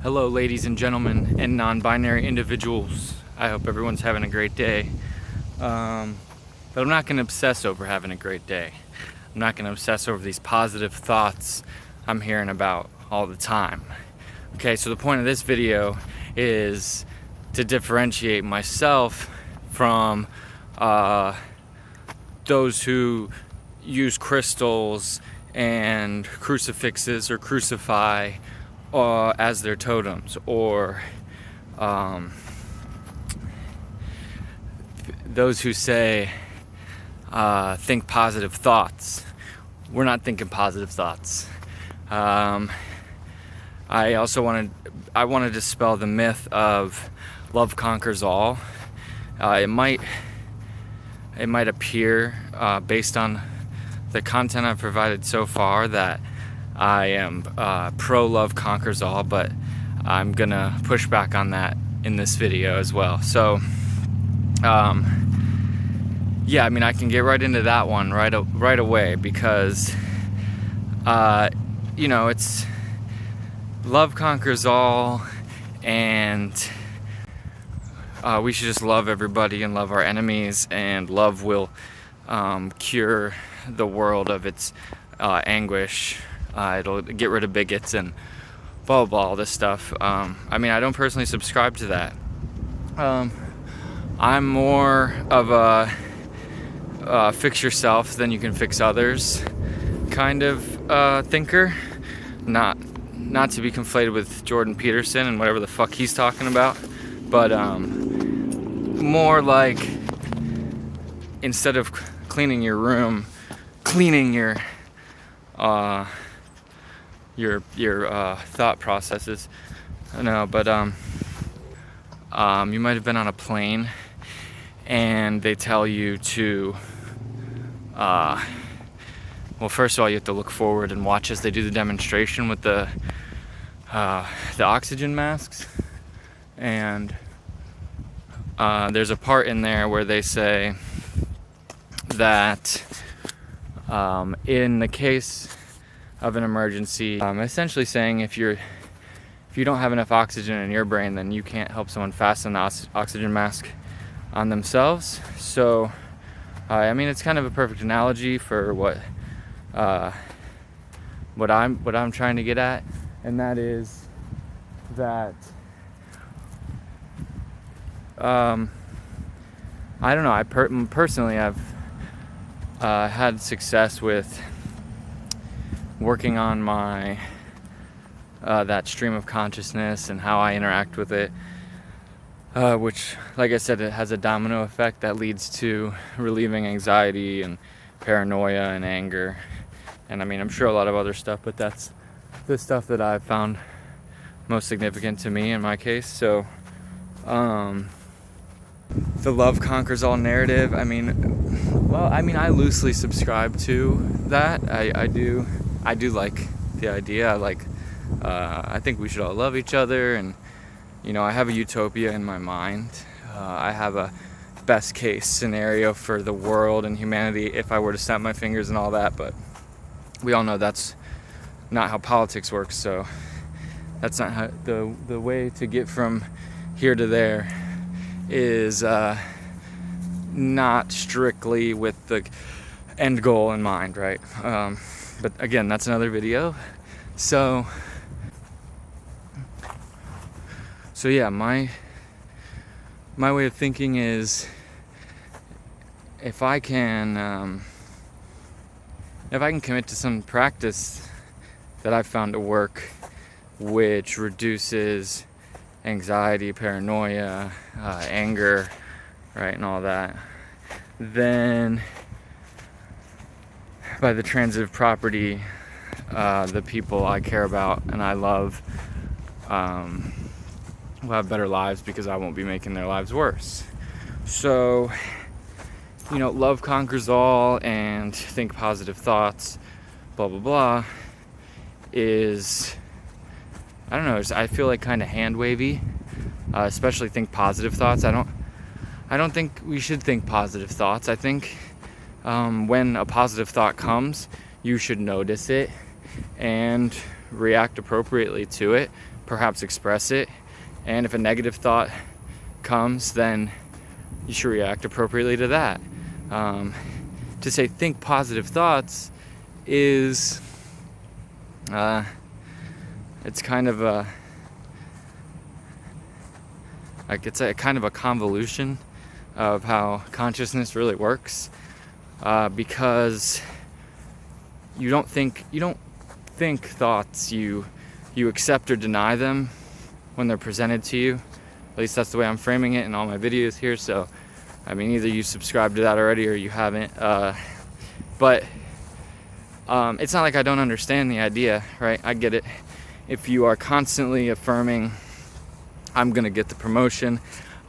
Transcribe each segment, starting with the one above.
Hello, ladies and gentlemen, and non-binary individuals. I hope everyone's having a great day. But I'm not going to obsess over having a great day. I'm not going to obsess over these positive thoughts I'm hearing about all the time. Okay, so the point of this video is to differentiate myself from those who use crystals and crucifixes or crucify as their totems, or those who say think positive thoughts. We're not thinking positive thoughts. I want to dispel the myth of love conquers all. It might appear based on the content I've provided so far that I am pro love conquers all, but I'm gonna push back on that in this video as well. So yeah, I mean, I can get right into that one right away, because it's love conquers all, and we should just love everybody and love our enemies, and love will cure the world of its anguish. It'll get rid of bigots and blah blah, all this stuff. I mean, I don't personally subscribe to that. I'm more of a fix yourself then you can fix others kind of thinker. Not to be conflated with Jordan Peterson and whatever the fuck he's talking about, but more like, instead of cleaning your room, cleaning your thought processes. No, but you might have been on a plane and they tell you to well, first of all, you have to look forward and watch as they do the demonstration with the oxygen masks. And there's a part in there where they say that in the case of an emergency, essentially saying if you don't have enough oxygen in your brain, then you can't help someone fasten the oxygen mask on themselves. So I mean, it's kind of a perfect analogy for what I'm trying to get at, and that is that I don't know, personally I've had success with working on my that stream of consciousness and how I interact with it, which, like I said, it has a domino effect that leads to relieving anxiety and paranoia and anger, and I mean, I'm sure a lot of other stuff, but that's the stuff that I've found most significant to me in my case. So the love conquers all narrative, I loosely subscribe to that. I do like the idea. I think we should all love each other, and I have a utopia in my mind. I have a best case scenario for the world and humanity if I were to snap my fingers and all that, but we all know that's not how politics works. So that's not how the way to get from here to there is not strictly with the end goal in mind, right? But again, that's another video. So yeah, my way of thinking is, if I can commit to some practice that I've found to work, which reduces anxiety, paranoia, anger, right, and all that, then by the transitive property, the people I care about and I love will have better lives, because I won't be making their lives worse. So, love conquers all and think positive thoughts, blah blah blah, is, I don't know, I feel like kind of hand wavy, especially think positive thoughts. I don't think we should think positive thoughts. I think when a positive thought comes, you should notice it and react appropriately to it, perhaps express it. And if a negative thought comes, then you should react appropriately to that. To say think positive thoughts is, it's kind of a, like it's a kind of a convolution of how consciousness really works, because you don't think thoughts, you accept or deny them when they're presented to you. At least that's the way I'm framing it in all my videos here. So I mean, either you subscribe to that already or you haven't, but it's not like I don't understand the idea, right? I get it. If you are constantly affirming, I'm gonna get the promotion,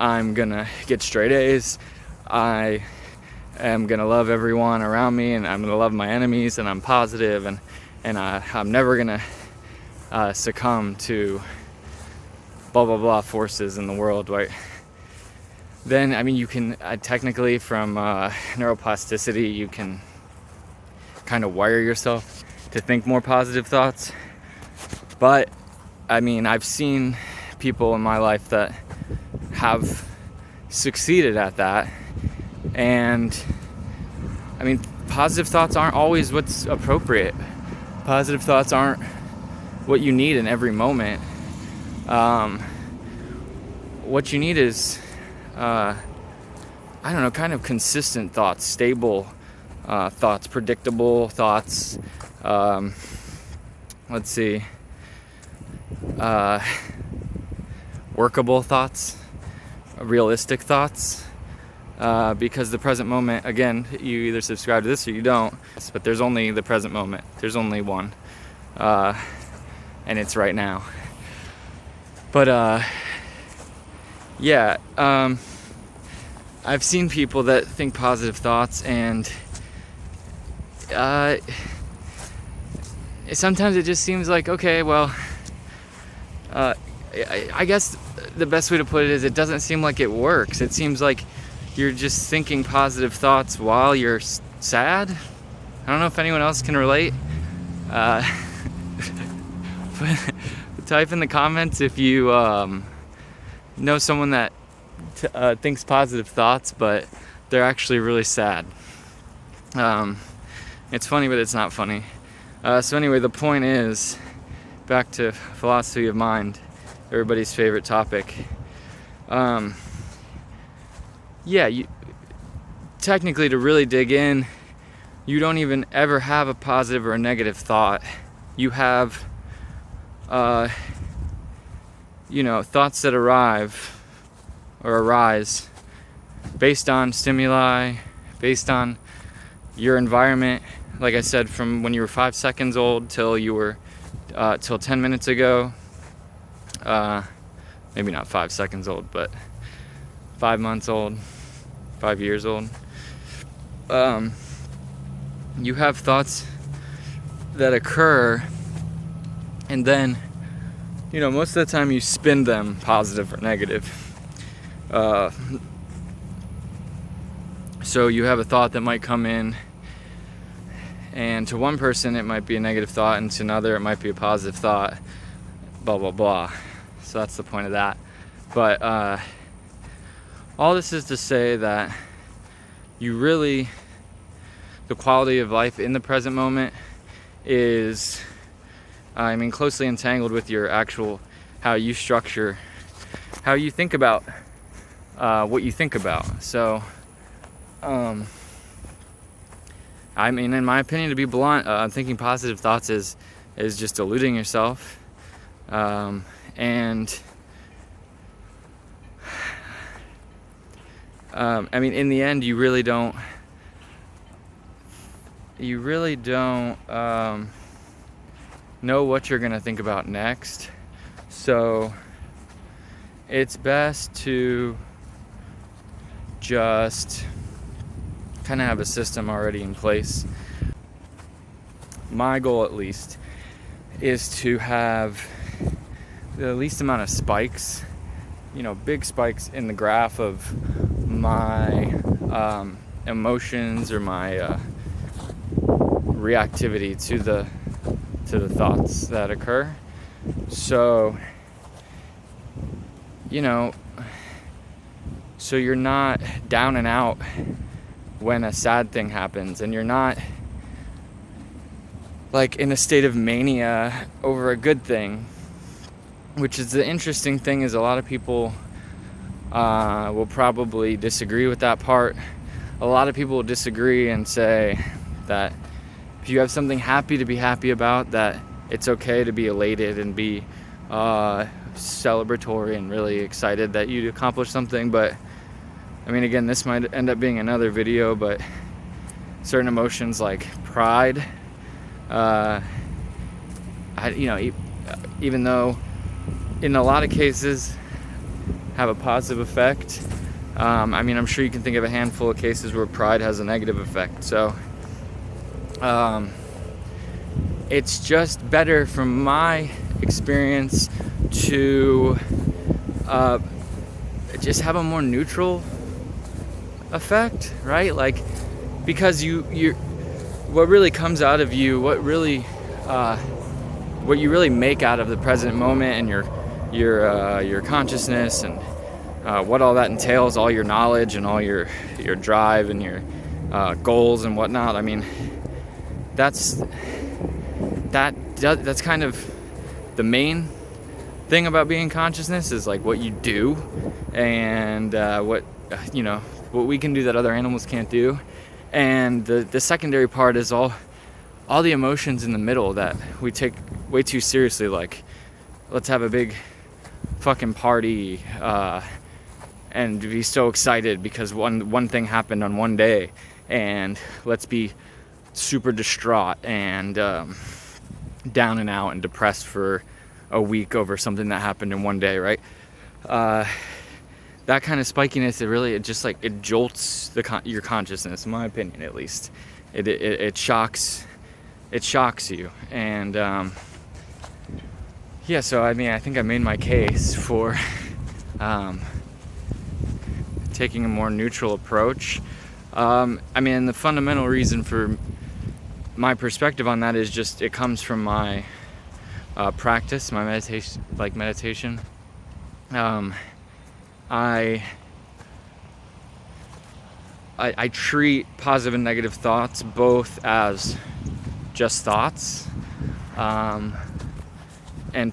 I'm gonna get straight A's, I am gonna love everyone around me, and I'm gonna love my enemies, and I'm positive, and I'm never gonna succumb to blah blah blah forces in the world, right? Then I mean, you can technically, from neuroplasticity, you can kind of wire yourself to think more positive thoughts. But I mean, I've seen people in my life that have succeeded at that, and I mean, positive thoughts aren't always what's appropriate. Positive thoughts aren't what you need in every moment. What you need is, I don't know, kind of consistent thoughts, stable thoughts, predictable thoughts. Let's see, workable thoughts, realistic thoughts. Because the present moment, again, you either subscribe to this or you don't, but there's only the present moment. There's only one, and it's right now. But yeah, I've seen people that think positive thoughts, and sometimes it just seems like, okay, well, I guess the best way to put it is, it doesn't seem like it works. It seems like you're just thinking positive thoughts while you're sad. I don't know if anyone else can relate. But type in the comments if you know someone that thinks positive thoughts, but they're actually really sad. It's funny, but it's not funny. So anyway, the point is, back to philosophy of mind, everybody's favorite topic. Yeah, technically, to really dig in, you don't even ever have a positive or a negative thought. You have, thoughts that arise based on stimuli, based on your environment. Like I said, from when you were 5 seconds old till you were, till 10 minutes ago. Maybe not 5 seconds old, but 5 months old, 5 years old. You have thoughts that occur, and then, most of the time you spin them positive or negative. So you have a thought that might come in, and to one person it might be a negative thought, and to another it might be a positive thought, blah blah blah. So that's the point of that. But all this is to say that the quality of life in the present moment is, closely entangled with your actual, how you structure, how you think about what you think about. So, in my opinion, to be blunt, thinking positive thoughts is just deluding yourself, and in the end, you really don't know what you're gonna think about next. So it's best to just kind of have a system already in place. My goal, at least, is to have the least amount of spikes, big spikes in the graph of my emotions or my reactivity to the thoughts that occur. So you know, so you're not down and out when a sad thing happens, and you're not like in a state of mania over a good thing, which is the interesting thing. Is a lot of people will probably disagree with that part. A lot of people will disagree and say that if you have something happy to be happy about, that it's okay to be elated and be celebratory and really excited that you accomplished something. But I mean, again, this might end up being another video, but certain emotions like pride, even though in a lot of cases have a positive effect, I mean, I'm sure you can think of a handful of cases where pride has a negative effect. So it's just better from my experience to just have a more neutral effect, right? Like, because you what really comes out of you, what you really make out of the present moment and your consciousness and what all that entails, all your knowledge and all your drive and your goals and whatnot. I mean, that's kind of the main thing about being consciousness, is like what you do and what we can do that other animals can't do. And the secondary part is all the emotions in the middle that we take way too seriously, like let's have a big fucking party and be so excited because one thing happened on one day, and let's be super distraught and down and out and depressed for a week over something that happened in one day, right? That kind of spikiness, it jolts your consciousness, in my opinion, at least. It shocks you. And so I mean, I think I made my case for taking a more neutral approach. I mean, the fundamental reason for my perspective on that is just it comes from my practice, my meditation. I treat positive and negative thoughts both as just thoughts, and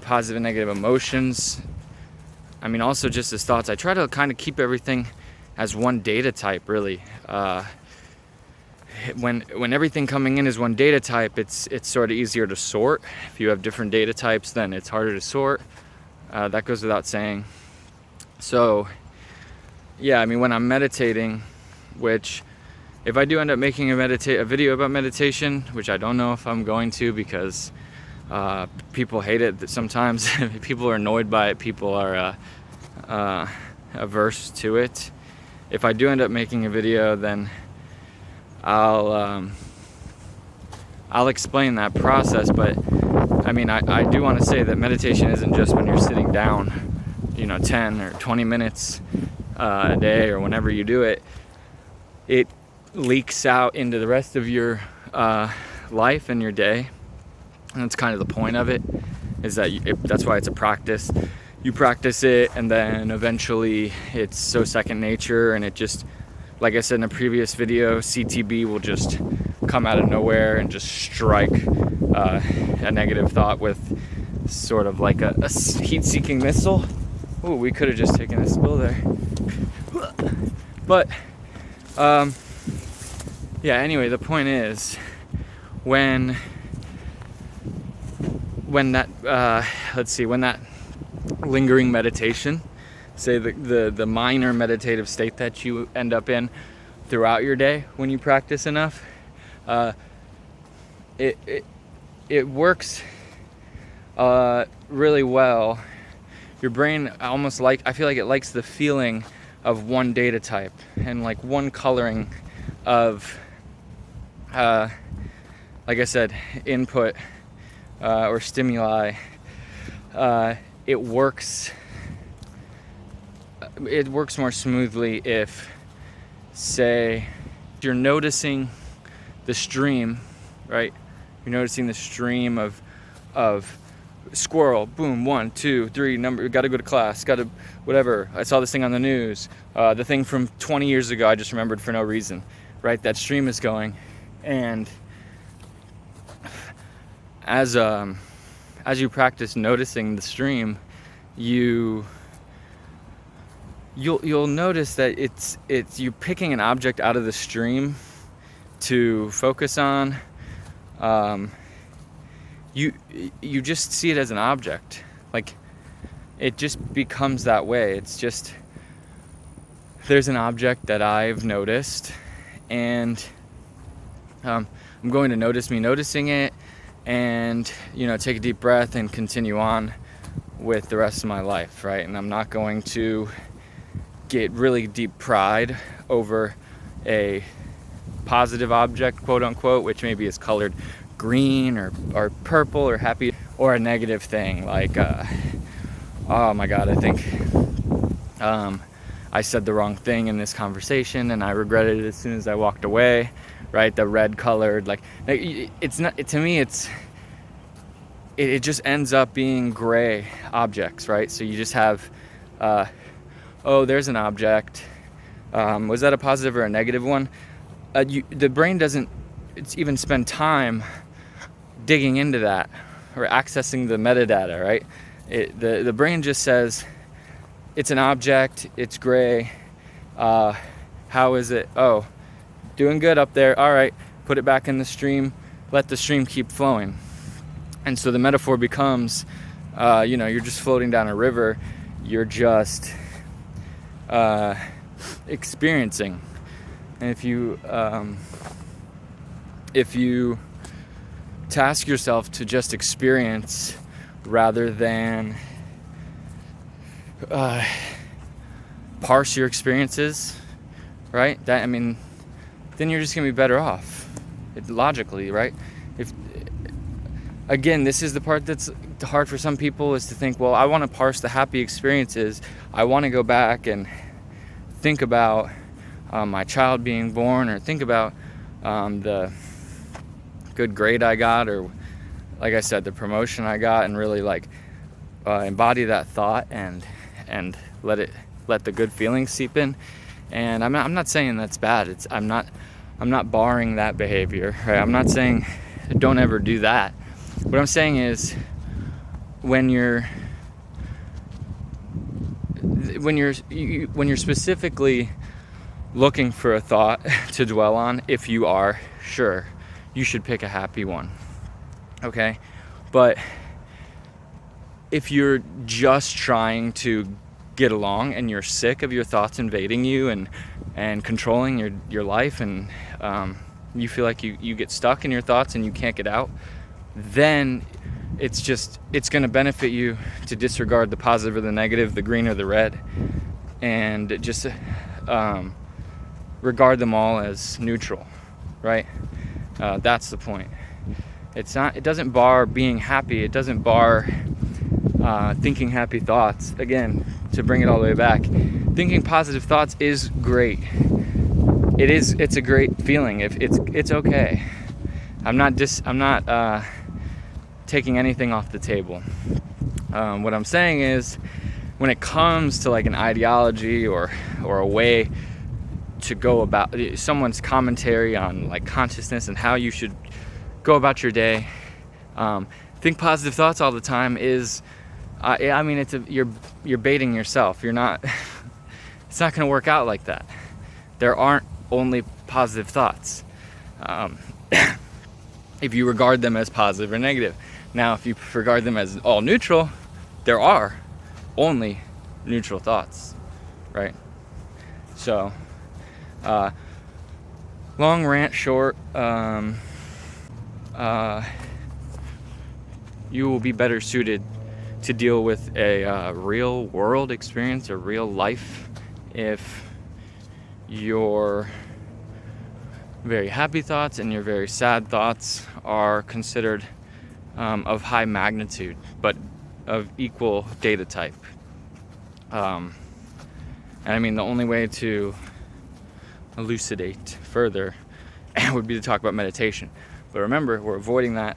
positive and negative emotions, I mean, also just as thoughts. I try to kind of keep everything as one data type, really. When everything coming in is one data type, it's sort of easier to sort. If you have different data types, then it's harder to sort. That goes without saying. So, yeah, I mean, when I'm meditating, which if I do end up making a video about meditation, which I don't know if I'm going to, because people hate it sometimes. People are annoyed by it. People are averse to it. If I do end up making a video, then I'll explain that process. But I mean, I do want to say that meditation isn't just when you're sitting down, 10 or 20 minutes a day or whenever you do it. It leaks out into the rest of your life and your day. And that's kind of the point of it, is that that's why it's a practice. You practice it, and then eventually it's so second nature, and it just, like I said in a previous video, CTB will just come out of nowhere and just strike a negative thought with sort of like a heat-seeking missile. Ooh, we could have just taken a spill there. But, anyway, the point is, when that lingering meditation, say the minor meditative state that you end up in throughout your day when you practice enough, it works really well. Your brain I feel like it likes the feeling of one data type and like one coloring of, like I said, input or stimuli. It works more smoothly if, say, you're noticing the stream, right? You're noticing the stream of Squirrel, boom, 1, 2, 3, number, gotta go to class, gotta, whatever. I saw this thing on the news. The thing from 20 years ago, I just remembered for no reason, right? That stream is going. And as you practice noticing the stream, you'll notice that it's you picking an object out of the stream to focus on. You just see it as an object. Like, it just becomes that way. It's just, there's an object that I've noticed, and I'm going to notice me noticing it, and take a deep breath and continue on with the rest of my life, right? And I'm not going to get really deep pride over a positive object, quote unquote, which maybe is colored green or purple or happy, or a negative thing like oh my god, I think I said the wrong thing in this conversation and I regretted it as soon as I walked away, right? The red colored, like it's not, to me it just ends up being gray objects, right? So you just have oh, there's an object, was that a positive or a negative one? The brain doesn't even spend time digging into that or accessing the metadata, right? The brain just says it's an object, it's gray, how is it? Oh, doing good up there, all right, put it back in the stream, let the stream keep flowing. And so the metaphor becomes you're just floating down a river, you're just experiencing. And if you task yourself to just experience rather than parse your experiences, right? Then you're just gonna be better off, logically, right? Again, this is the part that's hard for some people, is to think, well, I want to parse the happy experiences. I want to go back and think about my child being born, or think about the good grade I got, or like I said, the promotion I got, and really embody that thought and let the good feelings seep in. And I'm not saying that's bad. I'm not barring that behavior, right? I'm not saying don't ever do that. What I'm saying is when you're specifically looking for a thought to dwell on, if you are sure, you should pick a happy one, okay? But if you're just trying to get along and you're sick of your thoughts invading you and controlling your life, and you feel like you get stuck in your thoughts and you can't get out, then it's going to benefit you to disregard the positive or the negative, the green or the red, and just regard them all as neutral, right? That's the point. It doesn't bar being happy. It doesn't bar thinking happy thoughts. Again, to bring it all the way back, thinking positive thoughts is great. It's a great feeling. If it's okay. I'm not taking anything off the table. What I'm saying is, when it comes to like an ideology or a way to go about someone's commentary on like consciousness and how you should go about your day, think positive thoughts all the time is, you're baiting yourself. You're not. It's not going to work out like that. There aren't only positive thoughts. If you regard them as positive or negative. Now, if you regard them as all neutral, there are only neutral thoughts, right? So, long rant short, you will be better suited to deal with a real world experience, a real life, if your very happy thoughts and your very sad thoughts are considered of high magnitude, but of equal data type. And the only way to elucidate further would be to talk about meditation. But remember, we're avoiding that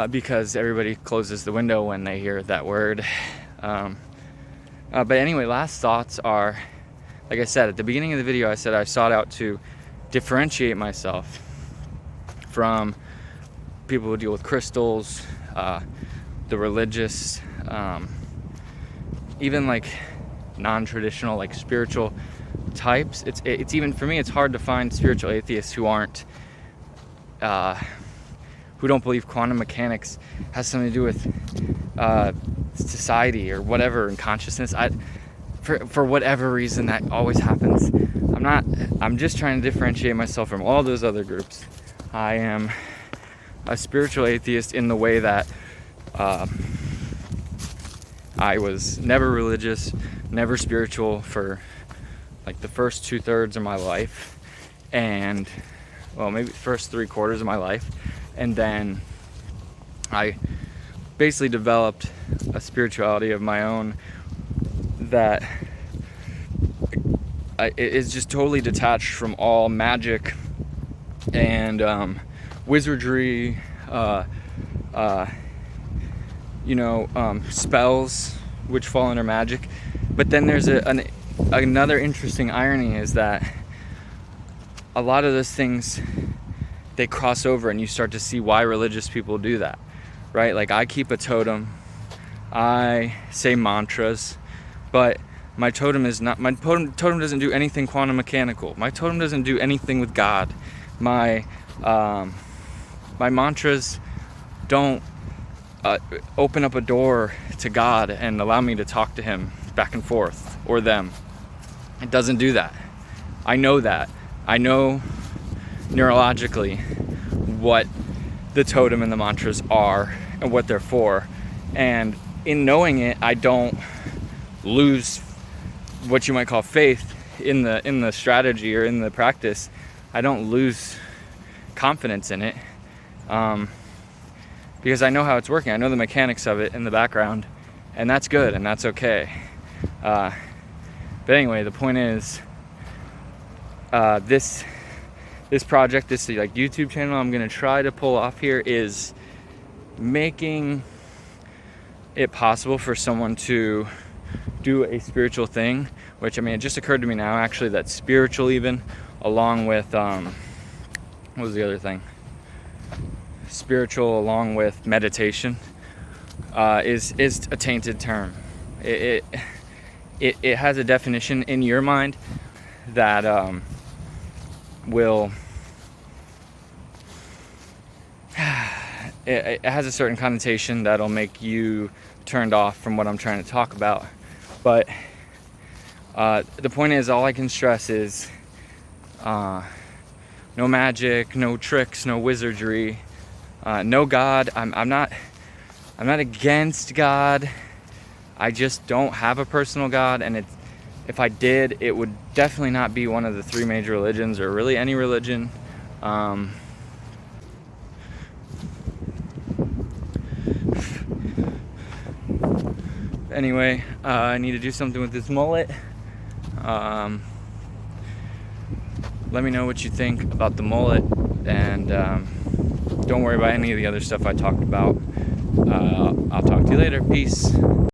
because everybody closes the window when they hear that word. But anyway, last thoughts are, like I said at the beginning of the video, I said I sought out to differentiate myself from people who deal with crystals, the religious, even like non-traditional, like spiritual types. It's even, for me, it's hard to find spiritual atheists who aren't, who don't believe quantum mechanics has something to do with society or whatever, and consciousness. For whatever reason, that always happens. I'm just trying to differentiate myself from all those other groups. I am a spiritual atheist in the way that I was never religious, never spiritual for like the first 2/3 of my life, and well, maybe the first 3/4 of my life, and then I basically developed a spirituality of my own that is just totally detached from all magic and wizardry, spells, which fall under magic. But then there's another interesting irony, is that a lot of those things, they cross over, and you start to see why religious people do that, right? Like, I keep a totem, I say mantras, but my totem doesn't do anything quantum mechanical. My totem doesn't do anything with God. My mantras don't open up a door to God and allow me to talk to him back and forth, or them. It doesn't do that. I know that. I know neurologically what the totem and the mantras are and what they're for. And in knowing it, I don't lose what you might call faith in the strategy or in the practice. I don't lose confidence in it, because I know how it's working. I know the mechanics of it in the background, and that's good, and that's okay. But anyway, the point is, this project, this like YouTube channel I'm gonna try to pull off here, is making it possible for someone to do a spiritual thing, which, I mean, it just occurred to me now actually that spiritual, even along with what was the other thing? Spiritual along with meditation is a tainted term. It has a definition in your mind that will it has a certain connotation that'll make you turned off from what I'm trying to talk about. But the point is, all I can stress is no magic, no tricks, no wizardry, no God. I'm not against God. I just don't have a personal God, and if I did, it would definitely not be one of the 3 major religions, or really any religion. Anyway, I need to do something with this mullet. Let me know what you think about the mullet, and don't worry about any of the other stuff I talked about. I'll talk to you later. Peace.